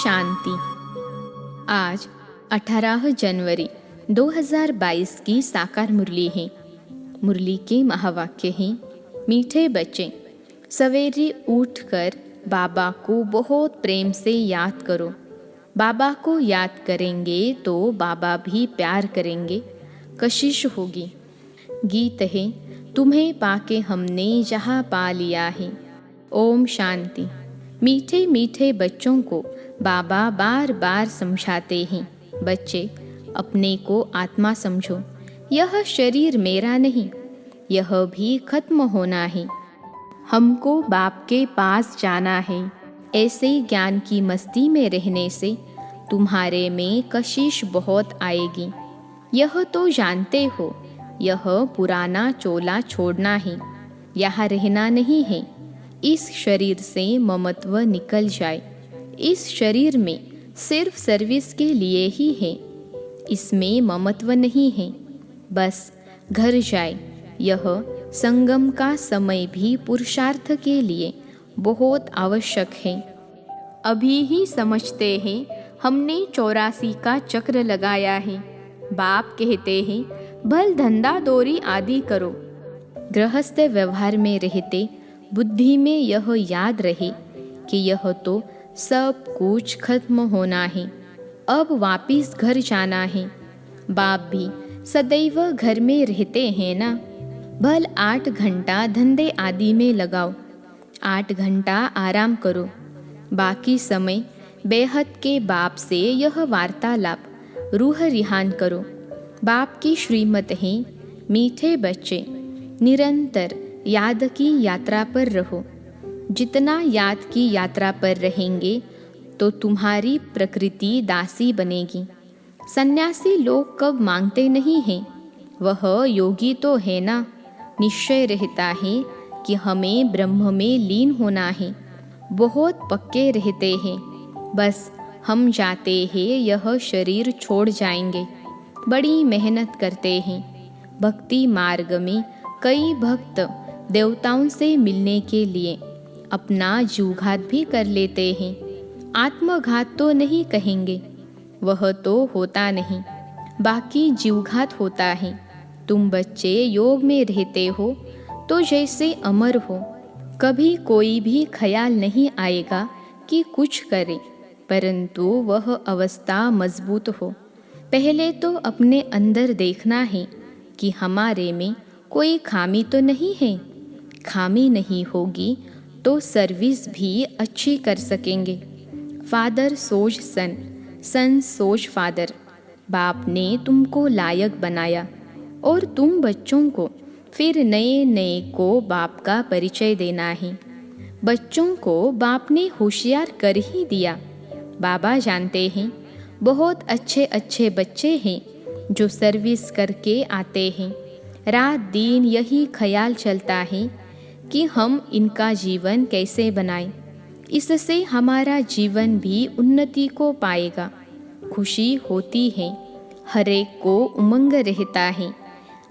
शांति। आज 18 जनवरी 2022 की साकार मुरली है। मुरली के महावाक्य हैं, मीठे बच्चे, सवेरे उठकर बाबा को बहुत प्रेम से याद करो। बाबा को याद करेंगे तो बाबा भी प्यार करेंगे, कशिश होगी। गीत है, तुम्हें पाके हमने जहाँ पा लिया है। ओम शांति। मीठे मीठे बच्चों को बाबा बार बार समझाते हैं, बच्चे अपने को आत्मा समझो। यह शरीर मेरा नहीं, यह भी खत्म होना है। हमको बाप के पास जाना है। ऐसे ज्ञान की मस्ती में रहने से तुम्हारे में कशिश बहुत आएगी। यह तो जानते हो, यह पुराना चोला छोड़ना है, यहाँ रहना नहीं है। इस शरीर से ममत्व निकल जाए। इस शरीर में सिर्फ सर्विस के लिए ही है, इसमें ममत्व नहीं है। बस घर जाए। यह संगम का समय भी पुरुषार्थ के लिए बहुत आवश्यक है। अभी ही समझते हैं हमने 84 का चक्र लगाया है। बाप कहते हैं भल धंधा दौरी आदि करो। गृहस्थ व्यवहार में रहते बुद्धि में यह याद रहे कि यह तो सब कुछ खत्म होना है, अब वापिस घर जाना है। बाप भी सदैव घर में रहते हैं ना। भल 8 घंटा धंधे आदि में लगाओ, 8 घंटा आराम करो। बाकी समय बेहद के बाप से यह वार्तालाप रूह रिहान करो। बाप की श्रीमत है, मीठे बच्चे निरंतर याद की यात्रा पर रहो। जितना याद की यात्रा पर रहेंगे तो तुम्हारी प्रकृति दासी बनेगी। सन्यासी लोग कब मांगते नहीं हैं, वह योगी तो है ना। निश्चय रहता है कि हमें ब्रह्म में लीन होना है। बहुत पक्के रहते हैं, बस हम जाते हैं यह शरीर छोड़ जाएंगे। बड़ी मेहनत करते हैं। भक्ति मार्ग में कई भक्त देवताओं से मिलने के लिए अपना जीवघात भी कर लेते हैं। आत्मघात तो नहीं कहेंगे, वह तो होता नहीं, बाकी जीवघात होता है। तुम बच्चे योग में रहते हो तो जैसे अमर हो, कभी कोई भी ख्याल नहीं आएगा कि कुछ करे, परंतु वह अवस्था मजबूत हो। पहले तो अपने अंदर देखना है कि हमारे में कोई खामी तो नहीं है। खामी नहीं होगी तो सर्विस भी अच्छी कर सकेंगे। फादर सोच सन, सन सोच फादर। बाप ने तुमको लायक बनाया और तुम बच्चों को फिर नए नए को बाप का परिचय देना है। बच्चों को बाप ने होशियार कर ही दिया। बाबा जानते हैं बहुत अच्छे अच्छे बच्चे हैं जो सर्विस करके आते हैं। रात दिन यही ख्याल चलता है कि हम इनका जीवन कैसे बनाएं। इससे हमारा जीवन भी उन्नति को पाएगा। खुशी होती है, हर एक को उमंग रहता है।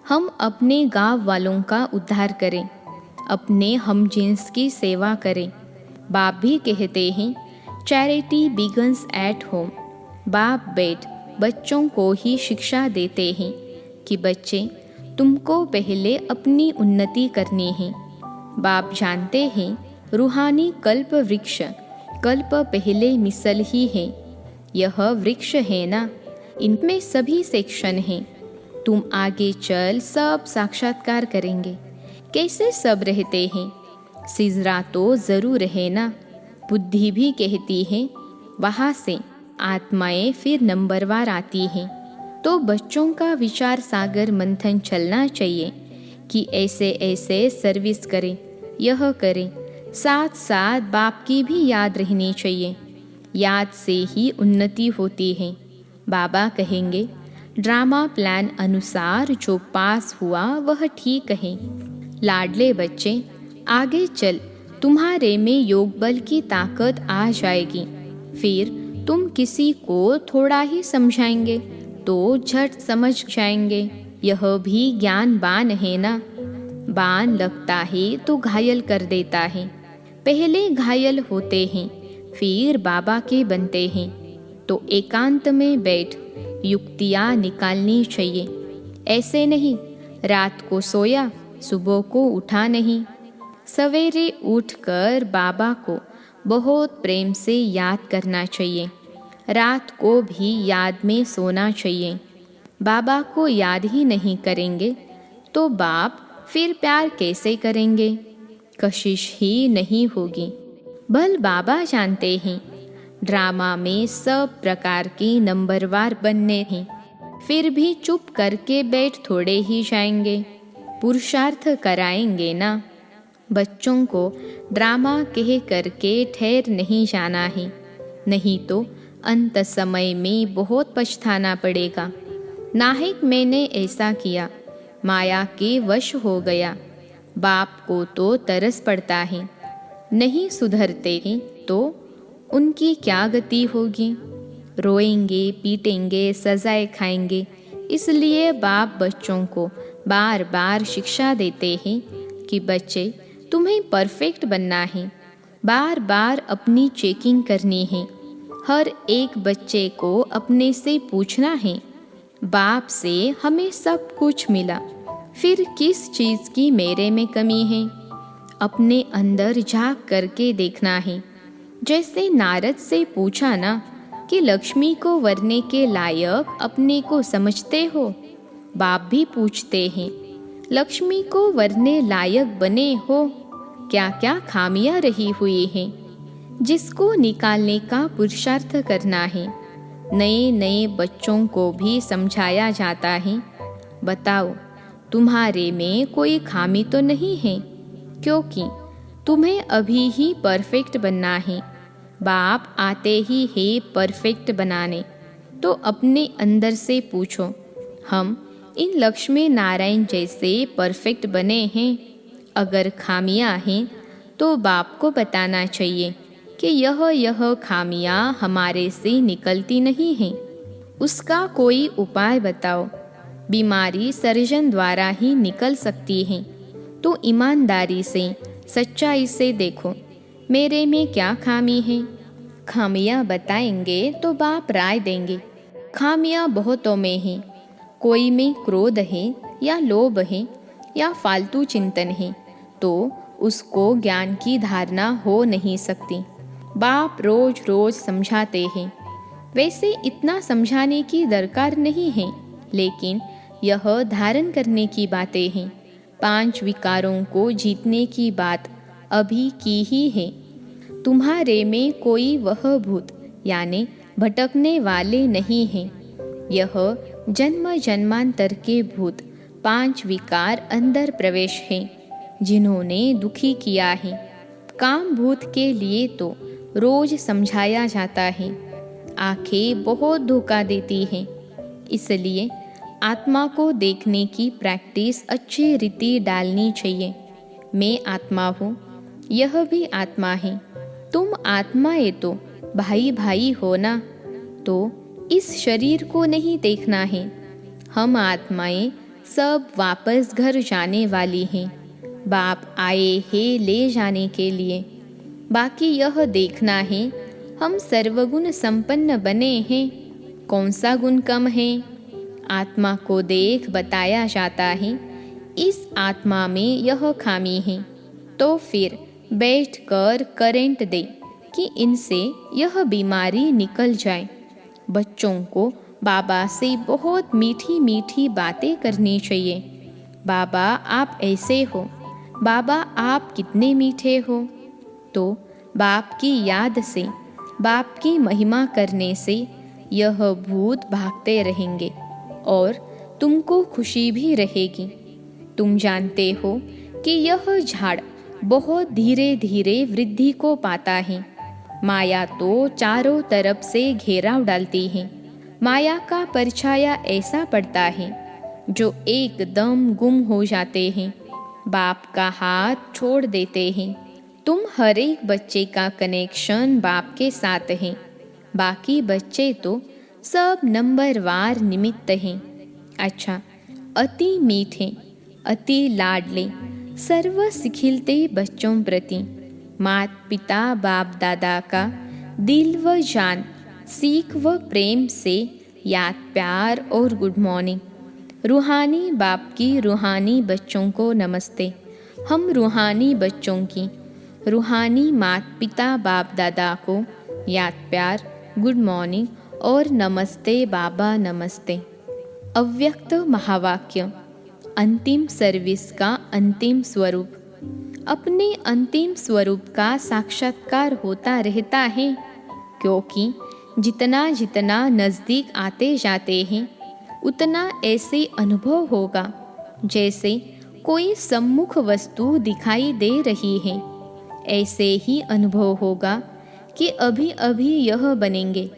हम अपने गांव वालों का उद्धार करें, अपने हमजिन्स की सेवा करें। बाप भी कहते हैं चैरिटी बिगन्स एट होम। बाप बेट बच्चों को ही शिक्षा देते हैं कि बच्चे तुमको पहले अपनी उन्नति करनी है। बाप जानते हैं रूहानी कल्प वृक्ष कल्प पहले मिसल ही है। यह वृक्ष है ना, इनमें सभी सेक्शन हैं। तुम आगे चल सब साक्षात्कार करेंगे। कैसे सब रहते हैं, सिजरा तो जरूर है ना। बुद्धि भी कहती है वहाँ से आत्माएं फिर नंबरवार आती हैं। तो बच्चों का विचार सागर मंथन चलना चाहिए कि ऐसे ऐसे सर्विस करें, यह करें। साथ साथ बाप की भी याद रहनी चाहिए। याद से ही उन्नति होती है। बाबा कहेंगे ड्रामा प्लान अनुसार जो पास हुआ वह ठीक है। लाडले बच्चे, आगे चल तुम्हारे में योग बल की ताकत आ जाएगी। फिर तुम किसी को थोड़ा ही समझाएंगे तो झट समझ जाएंगे। यह भी ज्ञान बाण है ना। बाण लगता है तो घायल कर देता है। पहले घायल होते हैं, फिर बाबा के बनते हैं। तो एकांत में बैठ युक्तियाँ निकालनी चाहिए। ऐसे नहीं रात को सोया सुबह को उठा नहीं। सवेरे उठकर बाबा को बहुत प्रेम से याद करना चाहिए। रात को भी याद में सोना चाहिए। बाबा को याद ही नहीं करेंगे तो बाप फिर प्यार कैसे करेंगे? कशिश ही नहीं होगी। भल बाबा जानते हैं ड्रामा में सब प्रकार के नंबरवार बनने हैं, फिर भी चुप करके बैठ थोड़े ही जाएंगे, पुरुषार्थ कराएंगे ना। बच्चों को ड्रामा कह करके ठहर नहीं जाना है, नहीं तो अंत समय में बहुत पछताना पड़ेगा। नाहिक मैंने ऐसा किया, माया के वश हो गया। बाप को तो तरस पड़ता है, नहीं सुधरते हैं तो उनकी क्या गति होगी? रोएंगे, पीटेंगे, सजाएं खाएंगे। इसलिए बाप बच्चों को बार बार शिक्षा देते हैं कि बच्चे तुम्हें परफेक्ट बनना है। बार बार अपनी चेकिंग करनी है। हर एक बच्चे को अपने से पूछना है, बाप से हमें सब कुछ मिला, फिर किस चीज़ की मेरे में कमी है? अपने अंदर झांक करके देखना है। जैसे नारद से पूछा ना कि लक्ष्मी को वरने के लायक अपने को समझते हो? बाप भी पूछते हैं, लक्ष्मी को वरने लायक बने हो? क्या क्या खामियां रही हुई हैं जिसको निकालने का पुरुषार्थ करना है। नए नए बच्चों को भी समझाया जाता है, बताओ तुम्हारे में कोई खामी तो नहीं है, क्योंकि तुम्हें अभी ही परफेक्ट बनना है। बाप आते ही है परफेक्ट बनाने। तो अपने अंदर से पूछो, हम इन लक्ष्मी नारायण जैसे परफेक्ट बने हैं? अगर खामियां हैं तो बाप को बताना चाहिए कि यह खामियां हमारे से निकलती नहीं हैं। उसका कोई उपाय बताओ। बीमारी सर्जन द्वारा ही निकल सकती है, तो ईमानदारी से सच्चाई से देखो मेरे में क्या खामी है। खामियां बताएंगे तो बाप राय देंगे। खामियां बहुतों में हैं, कोई में क्रोध है या लोभ है या फालतू चिंतन है, तो उसको ज्ञान की धारणा हो नहीं सकती। बाप रोज रोज समझाते हैं। वैसे इतना समझाने की दरकार नहीं है, लेकिन यह धारण करने की बातें हैं। 5 विकारों को जीतने की बात अभी की ही है। तुम्हारे में कोई वह भूत यानी भटकने वाले नहीं हैं। यह जन्म जन्मांतर के भूत 5 विकार अंदर प्रवेश हैं, जिन्होंने दुखी किया है। काम भूत के लिए तो रोज समझाया जाता है। आंखें बहुत धोखा देती हैं, इसलिए आत्मा को देखने की प्रैक्टिस अच्छी रीति डालनी चाहिए। मैं आत्मा हूँ, यह भी आत्मा है। तुम आत्माएं तो भाई भाई हो ना, तो इस शरीर को नहीं देखना है। हम आत्माएं सब वापस घर जाने वाली हैं। बाप आए हैं ले जाने के लिए। बाकी यह देखना है हम सर्वगुण संपन्न बने हैं, कौन सा गुण कम है। आत्मा को देख बताया जाता है इस आत्मा में यह खामी है, तो फिर बैठकर करंट दे कि इनसे यह बीमारी निकल जाए। बच्चों को बाबा से बहुत मीठी मीठी बातें करनी चाहिए। बाबा आप ऐसे हो, बाबा आप कितने मीठे हो। तो बाप की याद से, बाप की महिमा करने से यह भूत भागते रहेंगे और तुमको खुशी भी रहेगी। तुम जानते हो कि यह झाड़ बहुत धीरे धीरे वृद्धि को पाता है। माया तो चारों तरफ से घेराव डालती है। माया का परछाया ऐसा पड़ता है जो एकदम गुम हो जाते हैं, बाप का हाथ छोड़ देते हैं। तुम हर एक बच्चे का कनेक्शन बाप के साथ है। बाकी बच्चे तो सब नंबरवार निमित्त हैं। अच्छा, अति मीठे, अति लाडले, सर्व सिखिलते बच्चों प्रति मात पिता बाप दादा का दिल व जान, सीख व प्रेम से, याद प्यार और गुड मॉर्निंग। रूहानी बाप की रूहानी बच्चों को नमस्ते। हम रूहानी बच्चों की रूहानी माता पिता बाप दादा को याद प्यार, गुड मॉर्निंग और नमस्ते बाबा नमस्ते। अव्यक्त महावाक्य, अंतिम सर्विस का अंतिम स्वरूप। अपने अंतिम स्वरूप का साक्षात्कार होता रहता है, क्योंकि जितना जितना नज़दीक आते जाते हैं उतना ऐसे अनुभव होगा जैसे कोई सम्मुख वस्तु दिखाई दे रही है। ऐसे ही अनुभव होगा कि अभी अभी यह बनेंगे।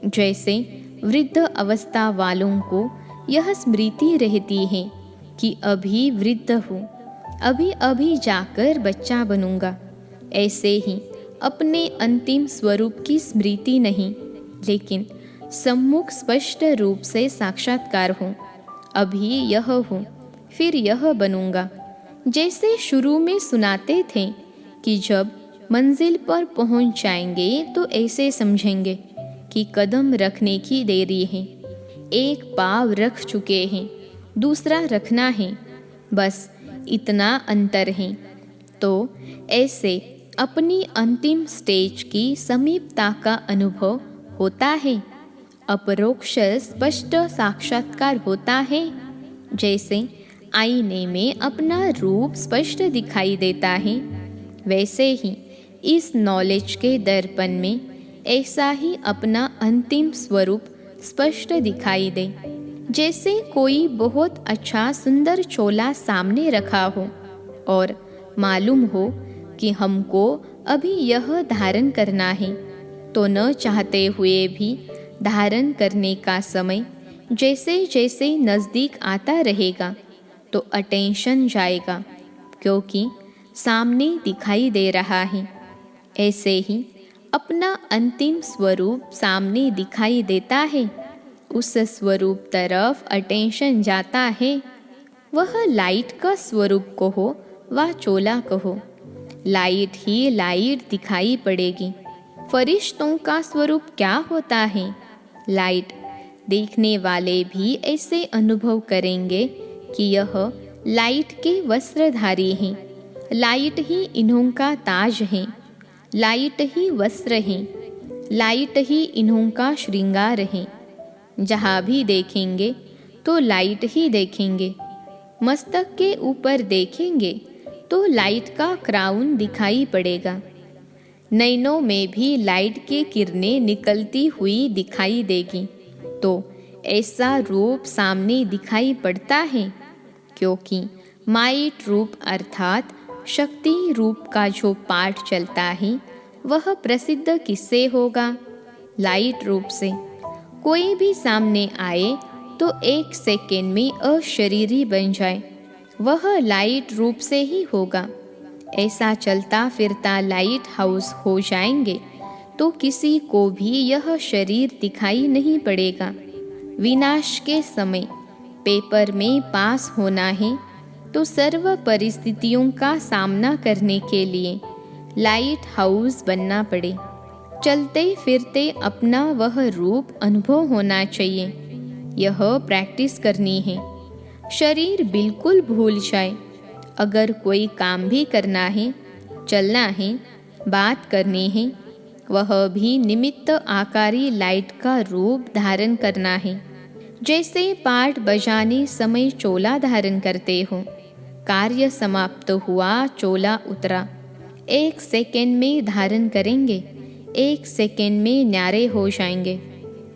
जैसे वृद्ध अवस्था वालों को यह स्मृति रहती है कि अभी वृद्ध हूँ, अभी अभी जाकर बच्चा बनूंगा। ऐसे ही अपने अंतिम स्वरूप की स्मृति नहीं, लेकिन सम्मुख स्पष्ट रूप से साक्षात्कार हो। अभी यह हूँ, फिर यह बनूंगा। जैसे शुरू में सुनाते थे कि जब मंजिल पर पहुँच जाएंगे तो ऐसे समझेंगे कि कदम रखने की देरी है। एक पाँव रख चुके हैं, दूसरा रखना है, बस इतना अंतर है। तो ऐसे अपनी अंतिम स्टेज की समीपता का अनुभव होता है। अपरोक्ष स्पष्ट साक्षात्कार होता है। जैसे आईने में अपना रूप स्पष्ट दिखाई देता है, वैसे ही इस नॉलेज के दर्पण में ऐसा ही अपना अंतिम स्वरूप स्पष्ट दिखाई दे। जैसे कोई बहुत अच्छा सुंदर चोला सामने रखा हो और मालूम हो कि हमको अभी यह धारण करना है, तो न चाहते हुए भी धारण करने का समय जैसे जैसे नज़दीक आता रहेगा तो अटेंशन जाएगा, क्योंकि सामने दिखाई दे रहा है। ऐसे ही अपना अंतिम स्वरूप सामने दिखाई देता है, उस स्वरूप तरफ अटेंशन जाता है। वह लाइट का स्वरूप कहो व चोला कहो, लाइट ही लाइट दिखाई पड़ेगी। फरिश्तों का स्वरूप क्या होता है? लाइट। देखने वाले भी ऐसे अनुभव करेंगे कि यह लाइट के वस्त्रधारी हैं। लाइट ही इन्हों का ताज है, लाइट ही वस्त्र है, लाइट ही इन्हों का श्रृंगार है। जहाँ भी देखेंगे तो लाइट ही देखेंगे। मस्तक के ऊपर देखेंगे तो लाइट का क्राउन दिखाई पड़ेगा। नैनों में भी लाइट की किरणें निकलती हुई दिखाई देगी, तो ऐसा रूप सामने दिखाई पड़ता है, क्योंकि माइट रूप अर्थात शक्ति रूप का जो पाठ चलता है वह प्रसिद्ध किससे होगा? लाइट रूप से। कोई भी सामने आए तो एक सेकेंड में अशरीरी बन जाए, वह लाइट रूप से ही होगा। ऐसा चलता फिरता लाइट हाउस हो जाएंगे तो किसी को भी यह शरीर दिखाई नहीं पड़ेगा। विनाश के समय पेपर में पास होना है तो सर्व परिस्थितियों का सामना करने के लिए लाइट हाउस बनना पड़े। चलते फिरते अपना वह रूप अनुभव होना चाहिए। यह प्रैक्टिस करनी है। शरीर बिल्कुल भूल जाए। अगर कोई काम भी करना है, चलना है, बात करनी है, वह भी निमित्त आकारी लाइट का रूप धारण करना है। जैसे पाठ बजाने समय चोला धारण करते हो, कार्य समाप्त हुआ, चोला उतरा, एक सेकेंड में धारण करेंगे, एक सेकेंड में न्यारे हो जाएंगे।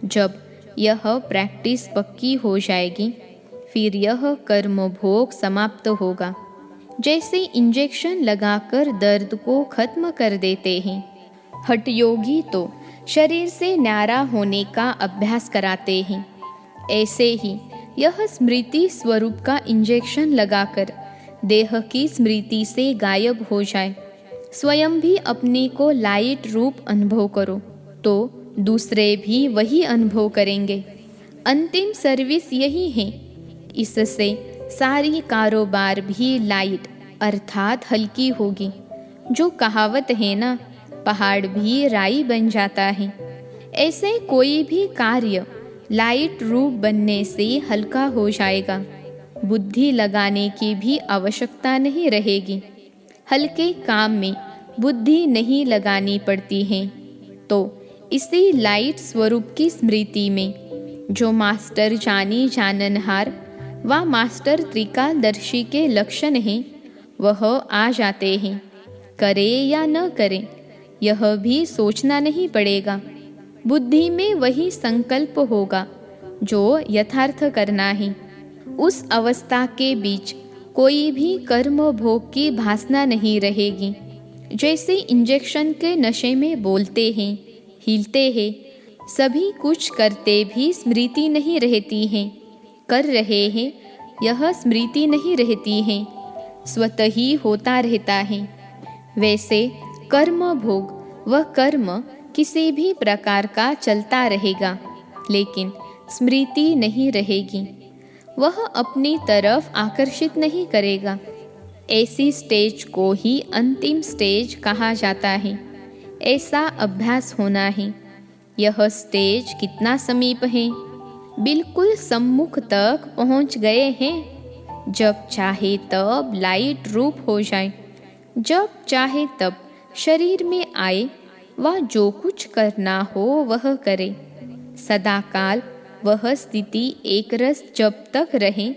जब यह प्रैक्टिस पक्की हो जाएगी, फिर यह कर्म भोग समाप्त होगा। जैसे इंजेक्शन लगाकर दर्द को खत्म कर देते हैं, हठयोगी तो शरीर से न्यारा होने का अभ्यास कराते हैं। ऐसे ही यह स्मृति स्वरूप का इंजेक्शन लगाकर देह की स्मृति से गायब हो जाए। स्वयं भी अपने को लाइट रूप अनुभव करो तो दूसरे भी वही अनुभव करेंगे। अंतिम सर्विस यही है। इससे सारी कारोबार भी लाइट अर्थात हल्की होगी। जो कहावत है ना, पहाड़ भी राई बन जाता है। ऐसे कोई भी कार्य लाइट रूप बनने से हल्का हो जाएगा। बुद्धि लगाने की भी आवश्यकता नहीं रहेगी। हल्के काम में बुद्धि नहीं लगानी पड़ती है। तो इसी लाइट स्वरूप की स्मृति में जो मास्टर जानी जाननहार व मास्टर त्रिकालदर्शी के लक्षण हैं वह आ जाते हैं। करे या न करे यह भी सोचना नहीं पड़ेगा। बुद्धि में वही संकल्प होगा जो यथार्थ करना है। उस अवस्था के बीच कोई भी कर्म भोग की भासना नहीं रहेगी। जैसे इंजेक्शन के नशे में बोलते हैं, हिलते हैं, सभी कुछ करते भी स्मृति नहीं रहती है। कर रहे हैं यह स्मृति नहीं रहती है, स्वतः ही होता रहता है। वैसे कर्म भोग व कर्म किसी भी प्रकार का चलता रहेगा, लेकिन स्मृति नहीं रहेगी। वह अपनी तरफ आकर्षित नहीं करेगा। ऐसी स्टेज को ही अंतिम स्टेज कहा जाता है। ऐसा अभ्यास होना है। यह स्टेज कितना समीप है, बिल्कुल सम्मुख तक पहुंच गए हैं। जब चाहे तब लाइट रूप हो जाए, जब चाहे तब शरीर में आए वह जो कुछ करना हो वह करे। सदाकाल वह स्थिति एक रस जब तक रहे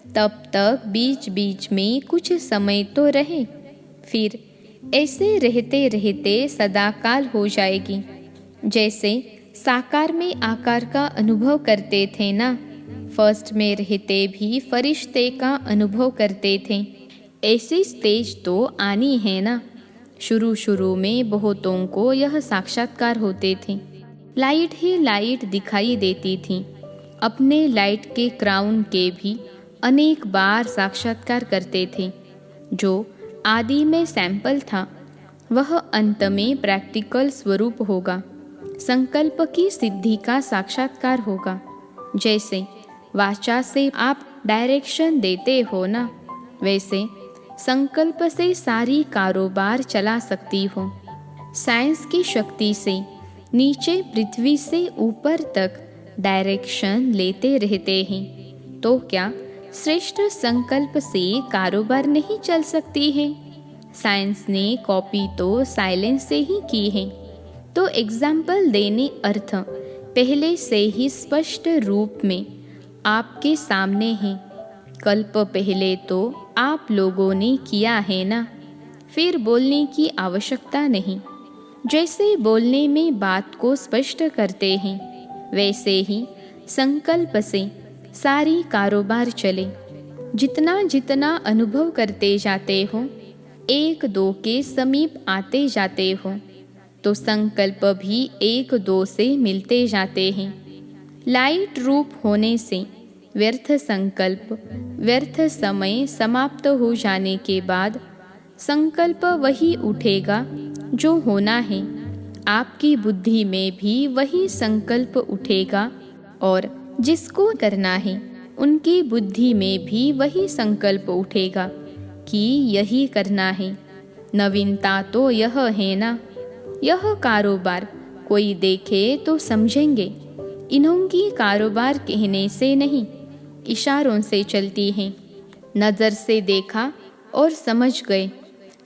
तब तक बीच बीच में कुछ समय तो रहे, फिर ऐसे रहते रहते सदाकाल हो जाएगी। जैसे साकार में आकार का अनुभव करते थे ना, फर्स्ट में रहते भी फरिश्ते का अनुभव करते थे। ऐसी स्टेज तो आनी है ना। शुरू शुरू में बहुतों को यह साक्षात्कार होते थे। लाइट ही लाइट दिखाई देती थी। अपने लाइट के क्राउन के भी अनेक बार साक्षात्कार करते थे। जो आदि में सैंपल था वह अंत में प्रैक्टिकल स्वरूप होगा। संकल्प की सिद्धि का साक्षात्कार होगा। जैसे वाचा से आप डायरेक्शन देते हो ना, वैसे संकल्प से सारी कारोबार चला सकती हो। साइंस की शक्ति से नीचे पृथ्वी से ऊपर तक डायरेक्शन लेते रहते हैं। तो क्या श्रेष्ठ संकल्प से कारोबार नहीं चल सकती है? साइंस ने कॉपी तो साइलेंस से ही की है। तो एग्जाम्पल देने अर्थ पहले से ही स्पष्ट रूप में आपके सामने है। कल्प पहले तो आप लोगों ने किया है ना, फिर बोलने की आवश्यकता नहीं। जैसे बोलने में बात को स्पष्ट करते हैं, वैसे ही संकल्प से सारी कारोबार चले। जितना जितना अनुभव करते जाते हो, एक दो के समीप आते जाते हो, तो संकल्प भी एक दो से मिलते जाते हैं। लाइट रूप होने से व्यर्थ संकल्प, व्यर्थ समय समाप्त हो जाने के बाद संकल्प वही उठेगा जो होना है। आपकी बुद्धि में भी वही संकल्प उठेगा और जिसको करना है उनकी बुद्धि में भी वही संकल्प उठेगा कि यही करना है। नवीनता तो यह है ना। यह कारोबार कोई देखे तो समझेंगे। इन्होंने कारोबार कहने से नहीं, इशारों से चलती हैं। नज़र से देखा और समझ गए,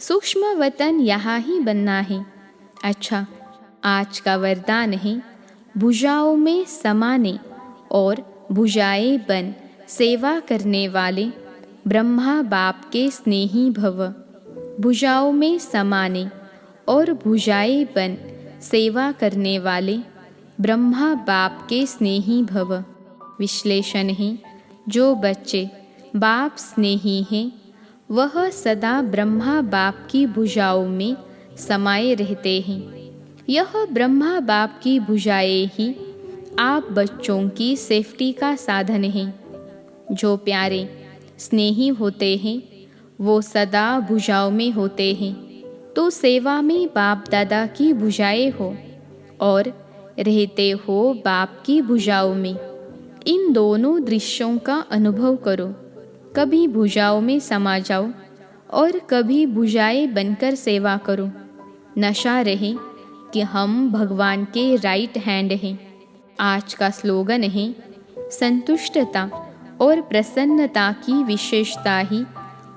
सूक्ष्म वतन यहाँ ही बनना है। अच्छा, आज का वरदान है भुजाओं में समाने और भुजाएं बन सेवा करने वाले ब्रह्मा बाप के स्नेही भव। भुजाओं में समाने और भुजाएं बन सेवा करने वाले ब्रह्मा बाप के स्नेही भव। विश्लेषण है, जो बच्चे बाप स्नेही हैं वह सदा ब्रह्मा बाप की भुजाओं में समाये रहते हैं। यह ब्रह्मा बाप की भुजाएं ही आप बच्चों की सेफ्टी का साधन है। जो प्यारे स्नेही होते हैं वो सदा भुजाओं में होते हैं। तो सेवा में बाप दादा की भुजाएं हो और रहते हो बाप की भुजाओं में। इन दोनों दृश्यों का अनुभव करो। कभी भुजाओं में समा जाओ और कभी भुजाएं बनकर सेवा करो। नशा रहे कि हम भगवान के राइट हैंड हैं। आज का स्लोगन है, संतुष्टता और प्रसन्नता की विशेषता ही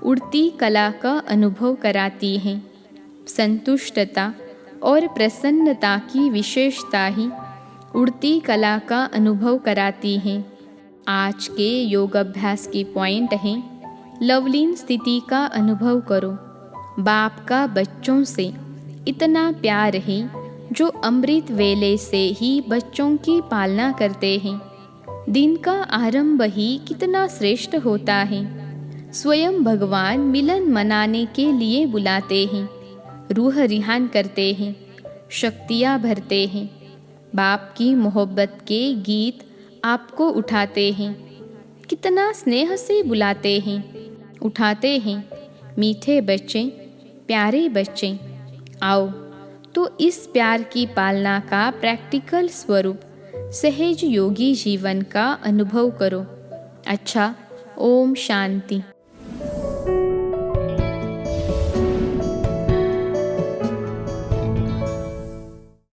उड़ती कला का अनुभव कराती है। संतुष्टता और प्रसन्नता की विशेषता ही उड़ती कला का अनुभव कराती है। आज के योग अभ्यास की पॉइंट है, लवलीन स्थिति का अनुभव करो। बाप का बच्चों से इतना प्यार है जो अमृत वेले से ही बच्चों की पालना करते हैं। दिन का आरंभ ही कितना श्रेष्ठ होता है। स्वयं भगवान मिलन मनाने के लिए बुलाते हैं, रूह रिहान करते हैं, शक्तियाँ भरते हैं। बाप की मोहब्बत के गीत आपको उठाते हैं, कितना स्नेह से बुलाते हैं, उठाते हैं। मीठे बच्चे, प्यारे बच्चे, आओ तो इस प्यार की पालना का प्रैक्टिकल स्वरूप सहज योगी जीवन का अनुभव करो। अच्छा, ओम शांति।